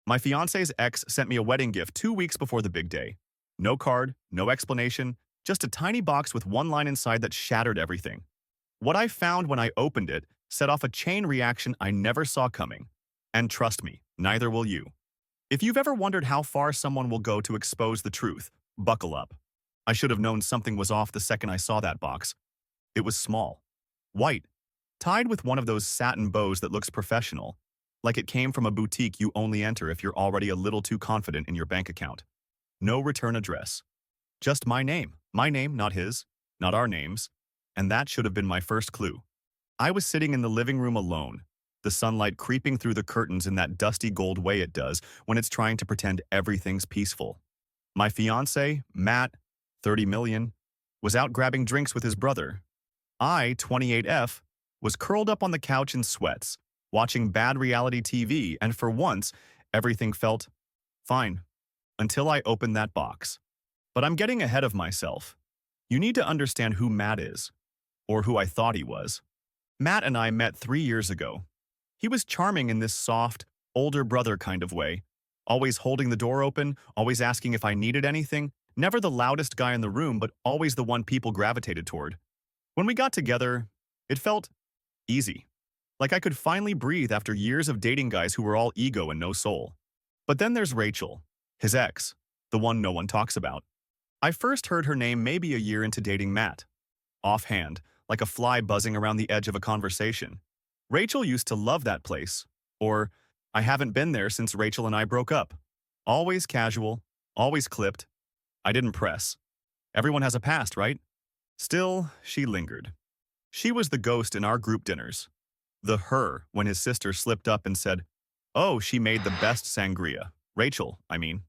My fiance's ex sent me a wedding gift 2 weeks before the big day. No card, no explanation, just a tiny box with one line inside that shattered everything. What I found when I opened it set off a chain reaction I never saw coming. And trust me, neither will you. If you've ever wondered how far someone will go to expose the truth, buckle up. I should have known something was off the second I saw that box. It was small, white, tied with one of those satin bows that looks professional, like it came from a boutique you only enter if you're already a little too confident in your bank account. No return address. Just my name, not his, not our names, and that should have been my first clue. I was sitting in the living room alone, the sunlight creeping through the curtains in that dusty gold way it does when it's trying to pretend everything's peaceful. My fiancé, Matt, 30 million, was out grabbing drinks with his brother. I, 28F, was curled up on the couch in sweats, watching bad reality TV, and for once, everything felt fine until I opened that box. But I'm getting ahead of myself. You need to understand who Matt is, or who I thought he was. Matt and I met 3 years ago. He was charming in this soft, older brother kind of way, always holding the door open, always asking if I needed anything, never the loudest guy in the room, but always the one people gravitated toward. When we got together, it felt easy. Like I could finally breathe after years of dating guys who were all ego and no soul. But then there's Rachel, his ex, the one no one talks about. I first heard her name maybe a year into dating Matt. Offhand, like a fly buzzing around the edge of a conversation. Rachel used to love that place. Or, I haven't been there since Rachel and I broke up. Always casual, always clipped. I didn't press. Everyone has a past, right? Still, she lingered. She was the ghost in our group dinners. The her when his sister slipped up and said, "Oh, she made the best sangria." Rachel, I mean.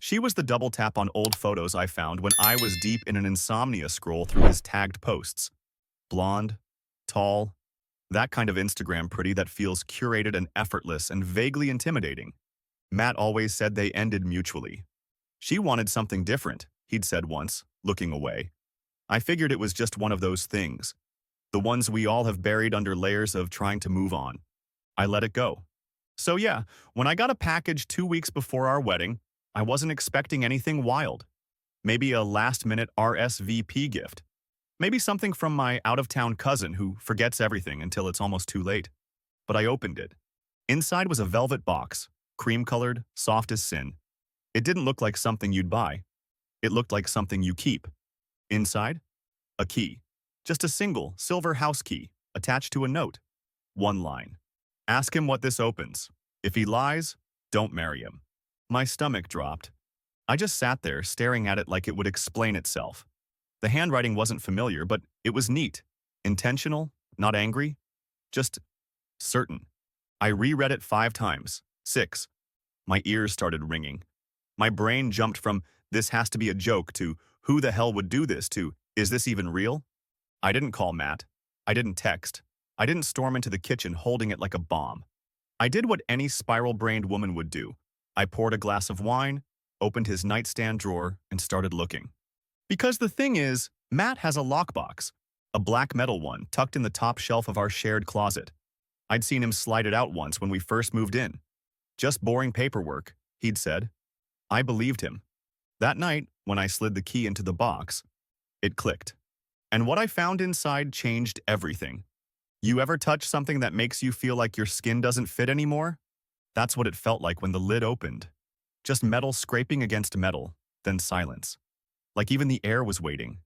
She was the double tap on old photos I found when I was deep in an insomnia scroll through his tagged posts. Blonde, tall, that kind of Instagram pretty that feels curated and effortless and vaguely intimidating. Matt always said they ended mutually. She wanted something different, he'd said once, looking away. I figured it was just one of those things. The ones we all have buried under layers of trying to move on. I let it go. So yeah, when I got a package 2 weeks before our wedding, I wasn't expecting anything wild. Maybe a last-minute RSVP gift. Maybe something from my out-of-town cousin who forgets everything until it's almost too late. But I opened it. Inside was a velvet box, cream-colored, soft as sin. It didn't look like something you'd buy. It looked like something you keep. Inside? A key. Just a single, silver house key, attached to a note. One line. Ask him what this opens. If he lies, don't marry him. My stomach dropped. I just sat there, staring at it like it would explain itself. The handwriting wasn't familiar, but it was neat. Intentional, not angry. Just certain. I reread it 5 times. 6. My ears started ringing. My brain jumped from, "This has to be a joke," to, "Who the hell would do this?" to, "Is this even real?" I didn't call Matt. I didn't text. I didn't storm into the kitchen holding it like a bomb. I did what any spiral-brained woman would do. I poured a glass of wine, opened his nightstand drawer, and started looking. Because the thing is, Matt has a lockbox, a black metal one tucked in the top shelf of our shared closet. I'd seen him slide it out once when we first moved in. Just boring paperwork, he'd said. I believed him. That night, when I slid the key into the box, it clicked. And what I found inside changed everything. You ever touch something that makes you feel like your skin doesn't fit anymore? That's what it felt like when the lid opened. Just metal scraping against metal, then silence. Like even the air was waiting.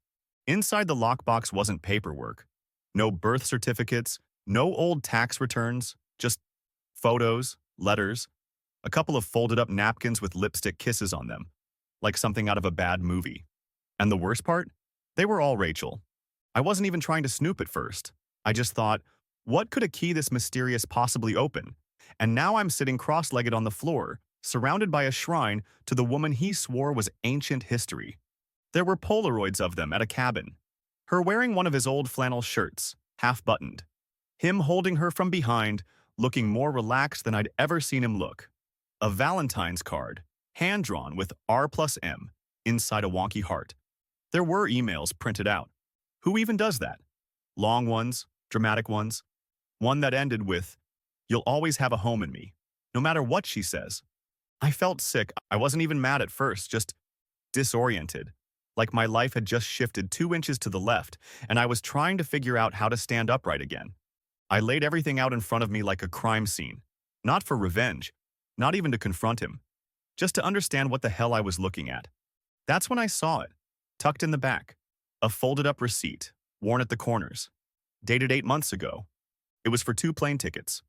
Inside the lockbox wasn't paperwork. No birth certificates, no old tax returns, just photos, letters, a couple of folded up napkins with lipstick kisses on them, like something out of a bad movie. And the worst part? They were all Rachel. I wasn't even trying to snoop at first. I just thought, what could a key this mysterious possibly open? And now I'm sitting cross-legged on the floor, surrounded by a shrine to the woman he swore was ancient history. There were Polaroids of them at a cabin. Her wearing one of his old flannel shirts, half-buttoned. Him holding her from behind, looking more relaxed than I'd ever seen him look. A Valentine's card, hand-drawn with R+M, inside a wonky heart. There were emails printed out. Who even does that? Long ones, dramatic ones. One that ended with, "You'll always have a home in me, no matter what she says." I felt sick. I wasn't even mad at first, just disoriented. Like my life had just shifted 2 inches to the left, and I was trying to figure out how to stand upright again. I laid everything out in front of me like a crime scene. Not for revenge, not even to confront him, just to understand what the hell I was looking at. That's when I saw it, tucked in the back. A folded-up receipt, worn at the corners. Dated 8 months ago. It was for 2 plane tickets.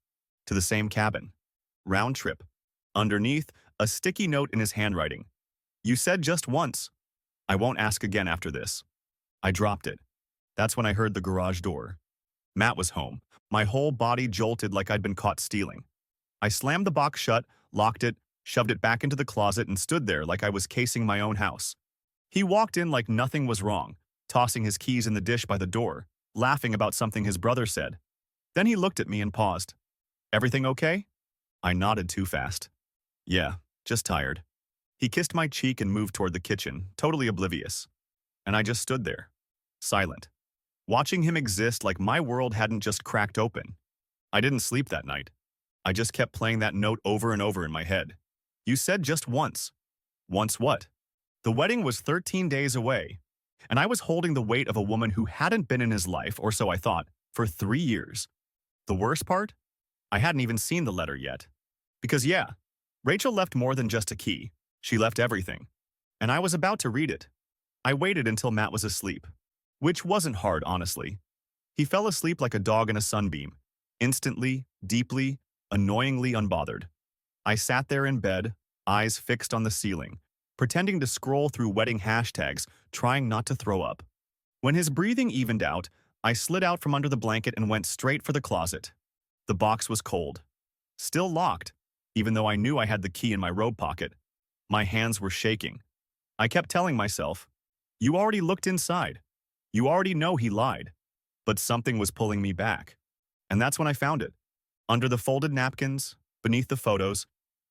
To the same cabin. Round trip. Underneath, a sticky note in his handwriting. You said just once. I won't ask again after this. I dropped it. That's when I heard the garage door. Matt was home. My whole body jolted like I'd been caught stealing. I slammed the box shut, locked it, shoved it back into the closet, and stood there like I was casing my own house. He walked in like nothing was wrong, tossing his keys in the dish by the door, laughing about something his brother said. Then he looked at me and paused. Everything okay? I nodded too fast. Yeah, just tired. He kissed my cheek and moved toward the kitchen, totally oblivious. And I just stood there, silent, watching him exist like my world hadn't just cracked open. I didn't sleep that night. I just kept playing that note over and over in my head. You said just once. Once what? The wedding was 13 days away, and I was holding the weight of a woman who hadn't been in his life, or so I thought, for 3 years. The worst part? I hadn't even seen the letter yet. Because yeah, Rachel left more than just a key. She left everything. And I was about to read it. I waited until Matt was asleep. Which wasn't hard, honestly. He fell asleep like a dog in a sunbeam. Instantly, deeply, annoyingly unbothered. I sat there in bed, eyes fixed on the ceiling, pretending to scroll through wedding hashtags, trying not to throw up. When his breathing evened out, I slid out from under the blanket and went straight for the closet. The box was cold. Still locked, even though I knew I had the key in my robe pocket. My hands were shaking. I kept telling myself, you already looked inside. You already know he lied. But something was pulling me back. And that's when I found it. Under the folded napkins, beneath the photos,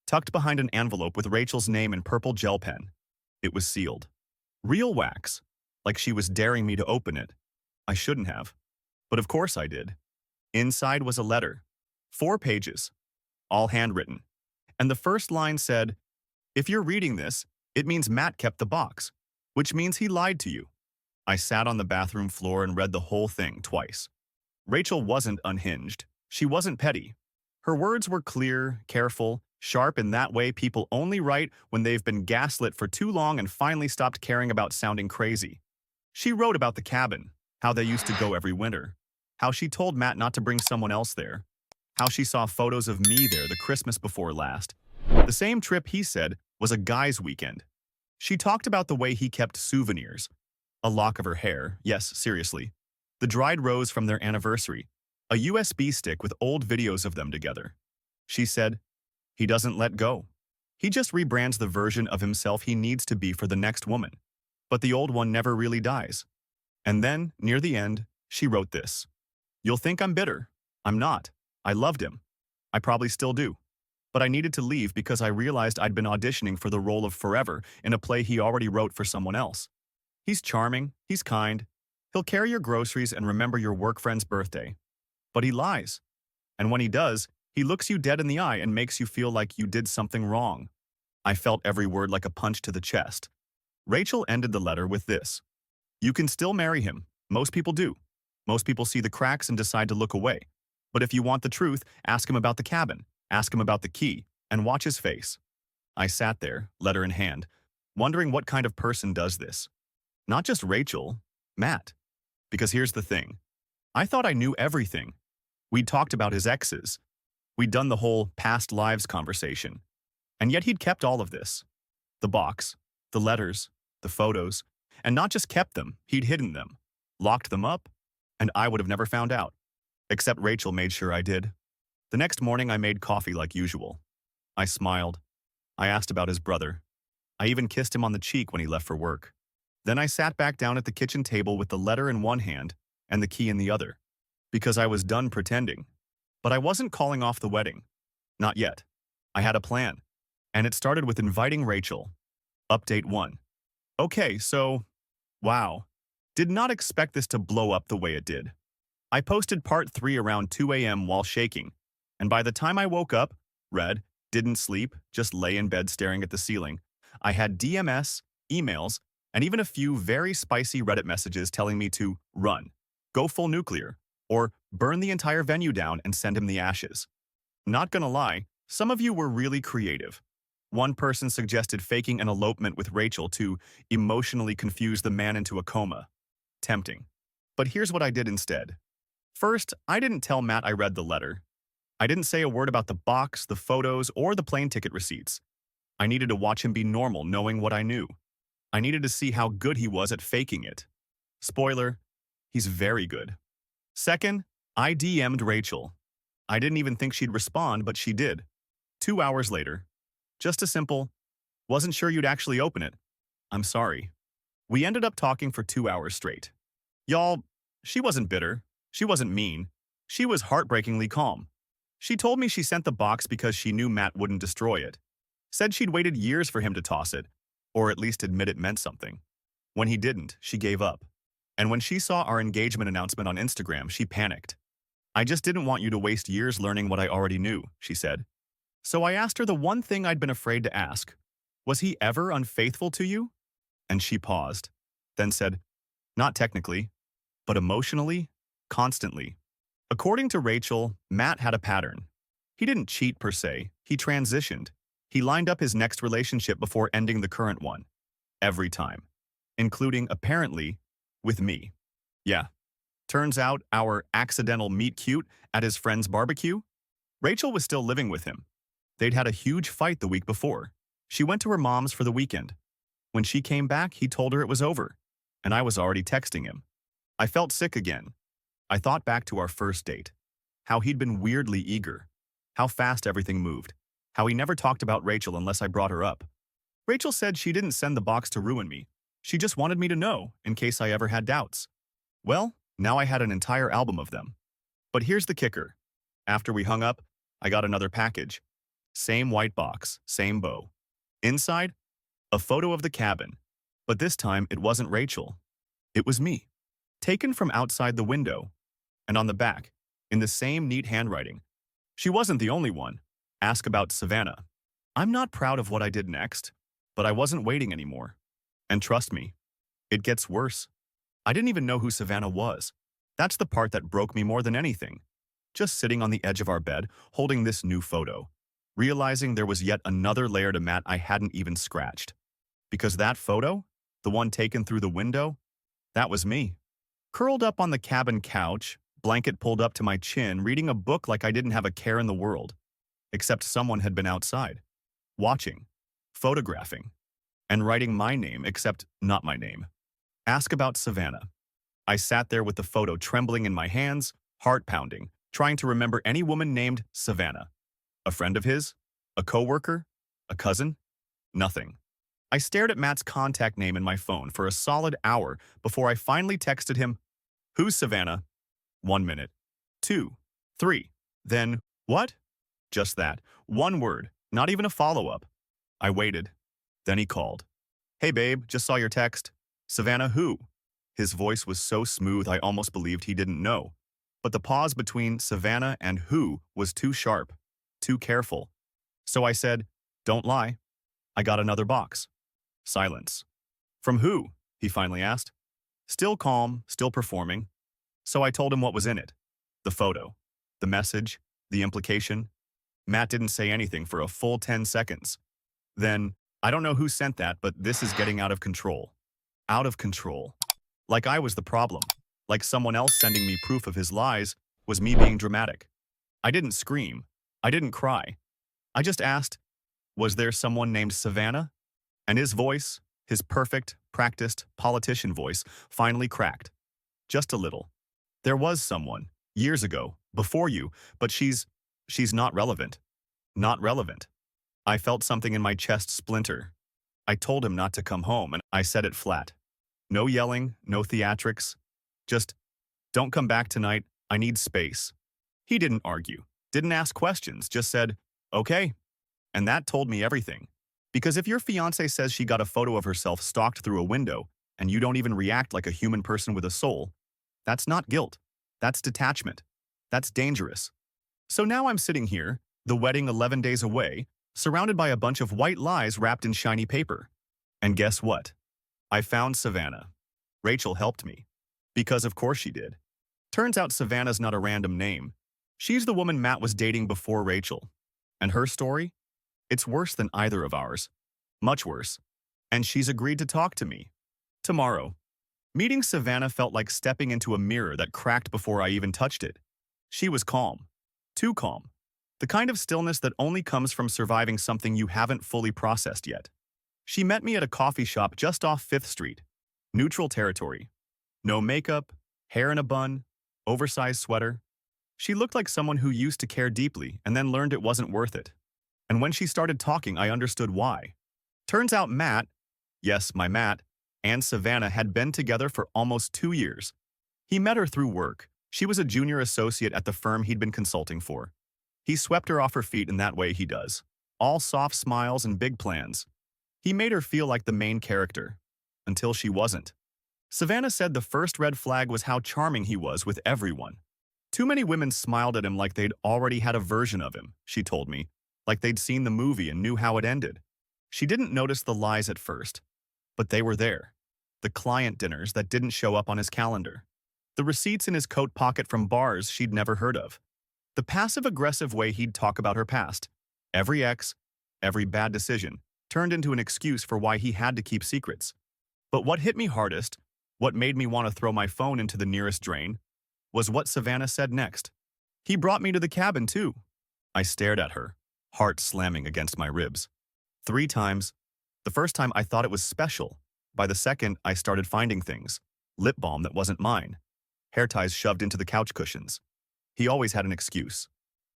tucked behind an envelope with Rachel's name in purple gel pen. It was sealed. Real wax, like she was daring me to open it. I shouldn't have. But of course I did. Inside was a letter. 4 pages. All handwritten. And the first line said, if you're reading this, it means Matt kept the box, which means he lied to you. I sat on the bathroom floor and read the whole thing twice. Rachel wasn't unhinged. She wasn't petty. Her words were clear, careful, sharp in that way people only write when they've been gaslit for too long and finally stopped caring about sounding crazy. She wrote about the cabin, how they used to go every winter, how she told Matt not to bring someone else there, how she saw photos of me there the Christmas before last. The same trip he said was a guy's weekend. She talked about the way he kept souvenirs. A lock of her hair, yes, seriously. The dried rose from their anniversary. A USB stick with old videos of them together. She said, he doesn't let go. He just rebrands the version of himself he needs to be for the next woman. But the old one never really dies. And then, near the end, she wrote this. You'll think I'm bitter. I'm not. I loved him. I probably still do. But I needed to leave because I realized I'd been auditioning for the role of Forever in a play he already wrote for someone else. He's charming, he's kind, he'll carry your groceries and remember your work friend's birthday. But he lies. And when he does, he looks you dead in the eye and makes you feel like you did something wrong. I felt every word like a punch to the chest. Rachel ended the letter with this. You can still marry him. Most people do. Most people see the cracks and decide to look away. But if you want the truth, ask him about the cabin. Ask him about the key, and watch his face. I sat there, letter in hand, wondering what kind of person does this. Not just Rachel, Matt. Because here's the thing. I thought I knew everything. We'd talked about his exes. We'd done the whole past lives conversation. And yet he'd kept all of this. The box, the letters, the photos, and not just kept them, he'd hidden them, locked them up, and I would have never found out. Except Rachel made sure I did. The next morning, I made coffee like usual. I smiled. I asked about his brother. I even kissed him on the cheek when he left for work. Then I sat back down at the kitchen table with the letter in one hand and the key in the other, because I was done pretending. But I wasn't calling off the wedding. Not yet. I had a plan, and it started with inviting Rachel. Update 1. Okay, so, wow. Did not expect this to blow up the way it did. I posted part 3 around 2 a.m. while shaking. And by the time I woke up, read, Didn't sleep, just lay in bed staring at the ceiling. I had DMS, emails, and even a few very spicy Reddit messages telling me to run, go full nuclear, or burn the entire venue down and send him the ashes. Not gonna lie, some of you were really creative. One person suggested faking an elopement with Rachel to emotionally confuse the man into a coma. Tempting. But here's what I did instead. First, I didn't tell Matt I read the letter. I didn't say a word about the box, the photos, or the plane ticket receipts. I needed to watch him be normal knowing what I knew. I needed to see how good he was at faking it. Spoiler, he's very good. Second, I DM'd Rachel. I didn't even think she'd respond, but she did. 2 hours later. Just a simple, wasn't sure you'd actually open it. I'm sorry. We ended up talking for 2 hours straight. Y'all, she wasn't bitter. She wasn't mean. She was heartbreakingly calm. She told me she sent the box because she knew Matt wouldn't destroy it. Said she'd waited years for him to toss it, or at least admit it meant something. When he didn't, she gave up. And when she saw our engagement announcement on Instagram, she panicked. I just didn't want you to waste years learning what I already knew, she said. So I asked her the one thing I'd been afraid to ask. Was he ever unfaithful to you? And she paused, then said, not technically, but emotionally, constantly. According to Rachel, Matt had a pattern. He didn't cheat per se, he transitioned. He lined up his next relationship before ending the current one. Every time. Including, apparently, with me. Yeah. Turns out our accidental meet cute at his friend's barbecue? Rachel was still living with him. They'd had a huge fight the week before. She went to her mom's for the weekend. When she came back, he told her it was over, and I was already texting him. I felt sick again. I thought back to our first date. How he'd been weirdly eager. How fast everything moved. How he never talked about Rachel unless I brought her up. Rachel said she didn't send the box to ruin me. She just wanted me to know, in case I ever had doubts. Well, now I had an entire album of them. But here's the kicker. After we hung up, I got another package. Same white box, same bow. Inside, a photo of the cabin. But this time, it wasn't Rachel. It was me. Taken from outside the window. And on the back, in the same neat handwriting. She wasn't the only one. Ask about Savannah. I'm not proud of what I did next, but I wasn't waiting anymore. And trust me, it gets worse. I didn't even know who Savannah was. That's the part that broke me more than anything. Just sitting on the edge of our bed, holding this new photo, realizing there was yet another layer to Matt I hadn't even scratched. Because that photo, the one taken through the window, that was me. Curled up on the cabin couch, blanket pulled up to my chin, reading a book like I didn't have a care in the world. Except someone had been outside, watching, photographing, and writing my name, except not my name. Ask about Savannah. I sat there with the photo trembling in my hands, heart pounding, trying to remember any woman named Savannah. A friend of his? A coworker? A cousin? Nothing. I stared at Matt's contact name in my phone for a solid hour before I finally texted him, "Who's Savannah?" 1 minute. 2. 3. Then, what? Just that. One word. Not even a follow-up. I waited. Then he called. "Hey babe, just saw your text. Savannah who?" His voice was so smooth I almost believed he didn't know. But the pause between Savannah and who was too sharp, too careful. So I said, "Don't lie. I got another box." Silence. "From who?" he finally asked. Still calm, still performing. So I told him what was in it. The photo. The message. The implication. Matt didn't say anything for a full 10 seconds. Then, "I don't know who sent that, but this is getting out of control." Out of control. Like I was the problem. Like someone else sending me proof of his lies was me being dramatic. I didn't scream. I didn't cry. I just asked, was there someone named Savannah? And his voice, his perfect, practiced politician voice, finally cracked. Just a little. There was someone, years ago, before you, but she's not relevant. Not relevant. I felt something in my chest splinter. I told him not to come home, and I said it flat. No yelling, no theatrics. Just, "Don't come back tonight, I need space." He didn't argue, didn't ask questions, just said, "Okay." And that told me everything. Because if your fiance says she got a photo of herself stalked through a window, and you don't even react like a human person with a soul, that's not guilt. That's detachment. That's dangerous. So now I'm sitting here, the wedding 11 days away, surrounded by a bunch of white lies wrapped in shiny paper. And guess what? I found Savannah. Rachel helped me. Because of course she did. Turns out Savannah's not a random name. She's the woman Matt was dating before Rachel. And her story? It's worse than either of ours. Much worse. And she's agreed to talk to me. Tomorrow. Meeting Savannah felt like stepping into a mirror that cracked before I even touched it. She was calm. Too calm. The kind of stillness that only comes from surviving something you haven't fully processed yet. She met me at a coffee shop just off 5th Street. Neutral territory. No makeup, hair in a bun, oversized sweater. She looked like someone who used to care deeply and then learned it wasn't worth it. And when she started talking, I understood why. Turns out Matt, yes, my Matt, and Savannah had been together for almost 2 years. He met her through work. She was a junior associate at the firm he'd been consulting for. He swept her off her feet in that way he does. All soft smiles and big plans. He made her feel like the main character. Until she wasn't. Savannah said the first red flag was how charming he was with everyone. Too many women smiled at him like they'd already had a version of him, she told me, like they'd seen the movie and knew how it ended. She didn't notice the lies at first, but they were there. The client dinners that didn't show up on his calendar. The receipts in his coat pocket from bars she'd never heard of. The passive-aggressive way he'd talk about her past. Every ex, every bad decision, turned into an excuse for why he had to keep secrets. But what hit me hardest, what made me want to throw my phone into the nearest drain, was what Savannah said next. He brought me to the cabin, too. I stared at her, heart slamming against my ribs. 3 times. The first time I thought it was special. By the second, I started finding things. Lip balm that wasn't mine. Hair ties shoved into the couch cushions. He always had an excuse.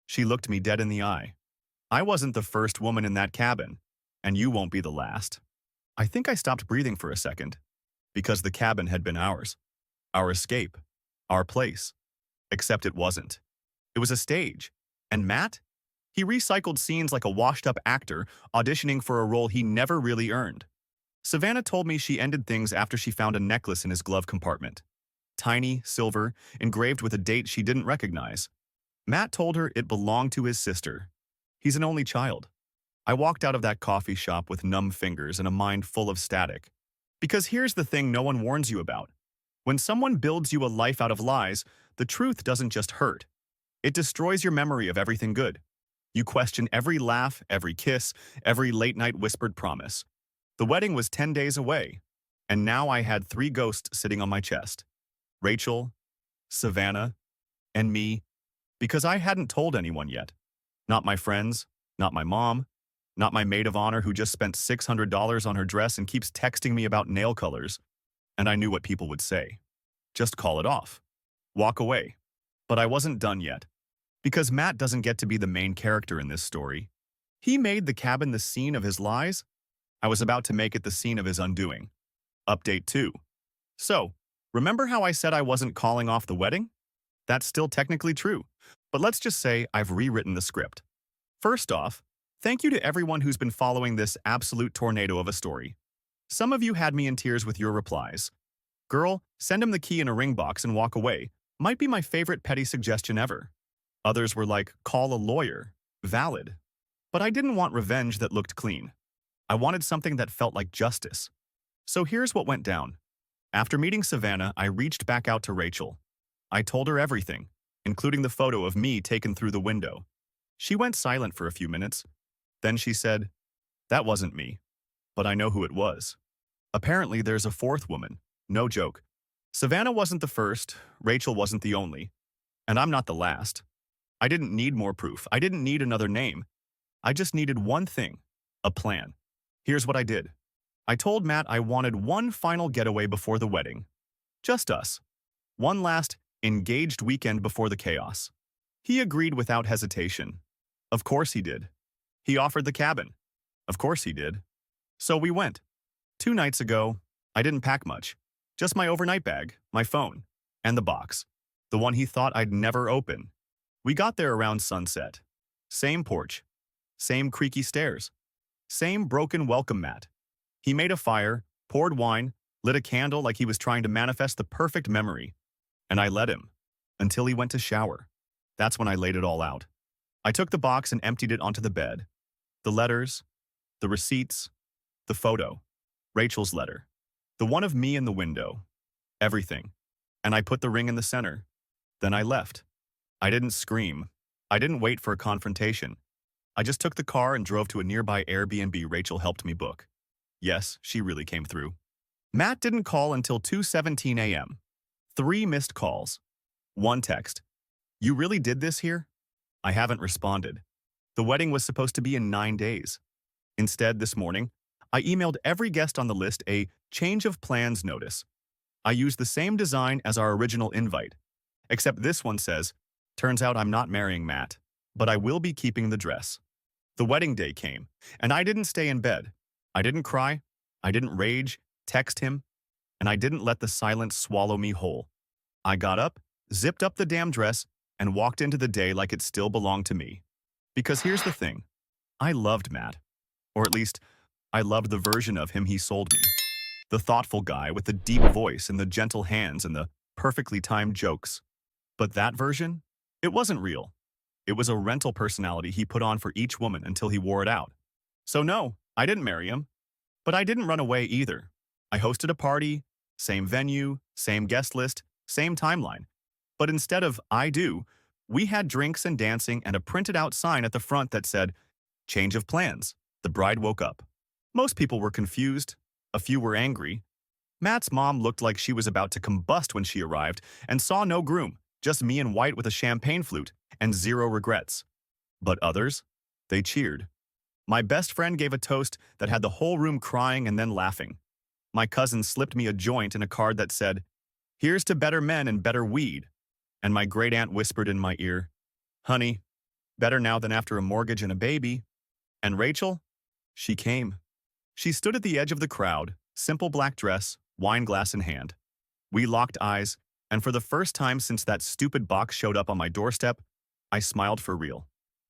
She looked me dead in the eye. I wasn't the first woman in that cabin, and you won't be the last. I think I stopped breathing for a second, because the cabin had been ours. Our escape. Our place. Except it wasn't. It was a stage. And Matt? He recycled scenes like a washed-up actor auditioning for a role he never really earned. Savannah told me she ended things after she found a necklace in his glove compartment. Tiny, silver, engraved with a date she didn't recognize. Matt told her it belonged to his sister. He's an only child. I walked out of that coffee shop with numb fingers and a mind full of static. Because here's the thing no one warns you about. When someone builds you a life out of lies, the truth doesn't just hurt. It destroys your memory of everything good. You question every laugh, every kiss, every late-night whispered promise. The wedding was 10 days away, and now I had 3 ghosts sitting on my chest. Rachel, Savannah, and me, because I hadn't told anyone yet. Not my friends, not my mom, not my maid of honor who just spent $600 on her dress and keeps texting me about nail colors. And I knew what people would say. Just call it off. Walk away. But I wasn't done yet. Because Matt doesn't get to be the main character in this story. He made the cabin the scene of his lies. I was about to make it the scene of his undoing. Update 2. So, remember how I said I wasn't calling off the wedding? That's still technically true. But let's just say I've rewritten the script. First off, thank you to everyone who's been following this absolute tornado of a story. Some of you had me in tears with your replies. Girl, send him the key in a ring box and walk away. Might be my favorite petty suggestion ever. Others were like, call a lawyer. Valid. But I didn't want revenge that looked clean. I wanted something that felt like justice. So here's what went down. After meeting Savannah, I reached back out to Rachel. I told her everything, including the photo of me taken through the window. She went silent for a few minutes. Then she said, that wasn't me, but I know who it was. Apparently there's a 4th woman. No joke. Savannah wasn't the first, Rachel wasn't the only, and I'm not the last. I didn't need more proof. I didn't need another name. I just needed one thing, a plan. Here's what I did. I told Matt I wanted one final getaway before the wedding. Just us. One last, engaged weekend before the chaos. He agreed without hesitation. Of course he did. He offered the cabin. Of course he did. So we went. 2 nights ago, I didn't pack much. Just my overnight bag, my phone, and the box. The one he thought I'd never open. We got there around sunset. Same porch. Same creaky stairs. Same broken welcome mat. He made a fire, poured wine, lit a candle like he was trying to manifest the perfect memory. And I let him. Until he went to shower. That's when I laid it all out. I took the box and emptied it onto the bed. The letters, the receipts, the photo, Rachel's letter, the one of me in the window, everything. And I put the ring in the center. Then I left. I didn't scream. I didn't wait for a confrontation. I just took the car and drove to a nearby Airbnb Rachel helped me book. Yes, she really came through. Matt didn't call until 2:17 a.m. 3 missed calls. 1 text. You really did this here? I haven't responded. The wedding was supposed to be in 9 days. Instead, this morning, I emailed every guest on the list a change of plans notice. I used the same design as our original invite, except this one says, turns out I'm not marrying Matt, but I will be keeping the dress. The wedding day came, and I didn't stay in bed. I didn't cry, I didn't rage, text him, and I didn't let the silence swallow me whole. I got up, zipped up the damn dress, and walked into the day like it still belonged to me. Because here's the thing, I loved Matt. Or at least, I loved the version of him he sold me. The thoughtful guy with the deep voice and the gentle hands and the perfectly timed jokes. But that version? It wasn't real. It was a rental personality he put on for each woman until he wore it out. So no, I didn't marry him. But I didn't run away either. I hosted a party, same venue, same guest list, same timeline. But instead of I do, we had drinks and dancing and a printed out sign at the front that said, change of plans. The bride woke up. Most people were confused. A few were angry. Matt's mom looked like she was about to combust when she arrived and saw no groom, just me in white with a champagne flute and 0 regrets. But others? They cheered. My best friend gave a toast that had the whole room crying and then laughing. My cousin slipped me a joint and a card that said, here's to better men and better weed. And my great aunt whispered in my ear, honey, better now than after a mortgage and a baby. And Rachel? She came. She stood at the edge of the crowd, simple black dress, wine glass in hand. We locked eyes, and for the first time since that stupid box showed up on my doorstep, I smiled for real.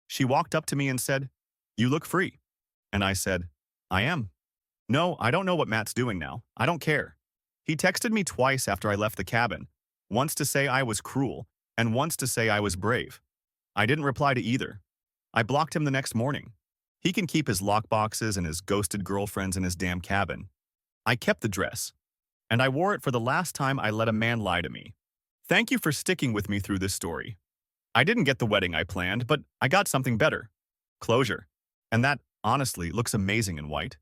She walked up to me and said, you look free. And I said, I am. No, I don't know what Matt's doing now. I don't care. He texted me twice after I left the cabin, once to say I was cruel, and once to say I was brave. I didn't reply to either. I blocked him the next morning. He can keep his lockboxes and his ghosted girlfriends in his damn cabin. I kept the dress, and I wore it for the last time I let a man lie to me. Thank you for sticking with me through this story. I didn't get the wedding I planned, but I got something better. Closure. And that, honestly, looks amazing in white.